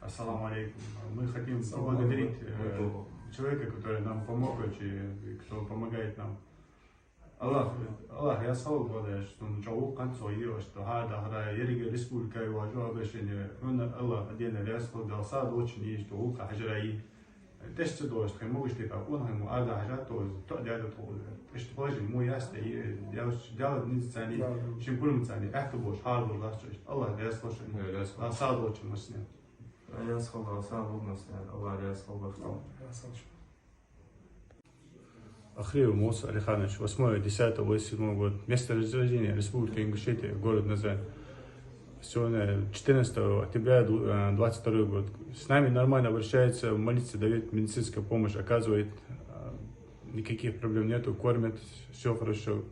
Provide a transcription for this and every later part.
Ассаламу алейкум. Мы хотим поблагодарить человека, который нам помог, и кто помогает нам. Аллах, я слава Богу, что он жил концу ее, что хада ерига республика его обращение, он Аллах отдельно рясхал дал сад очень есть, что ука хажраи. Тест что что могу что так он ему ада хажа то дядя то. Что положим мой ясно и делать не цани, чем будем цани, это больше хард был лast. Аллах рясхал что сад очень мощный. Рясхал дал сад мощный, Аллах рясхал дал. Ахриев Муса Алиханович, 8-10-87 год. Место рождения Республика Ингушетия, город Назрань. Сегодня 14 октября 22 год. С нами нормально обращается, молится, дает медицинскую помощь, оказывает. Никаких проблем нету, кормят, все хорошо.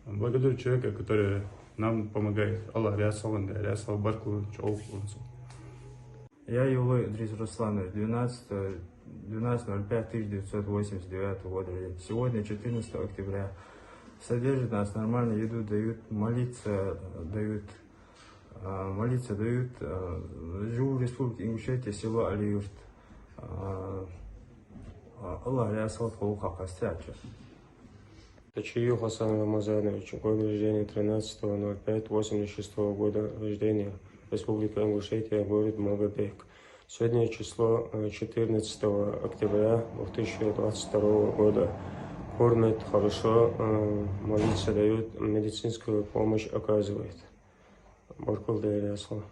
Благодарю человека, который нам помогает. Аллах рясалан, рясал барку, чоуку. Я Юлы Идрис Русланович, 12.05.1989 года. Сегодня 14 октября. Содержат нас нормально, еду дают, молиться дают. Живу в Республике Ингушетия, село Алиюрт. Аллах рясал колуха костяча. Тачию Хасан Рамазанович, год рождения 13.05.86 года рождения, Республика Ингушетия, город Магобек. Сегодня число 14 октября 2022 года. Кормят хорошо, молиться дают, медицинскую помощь оказывает. Баркулда Ильясова.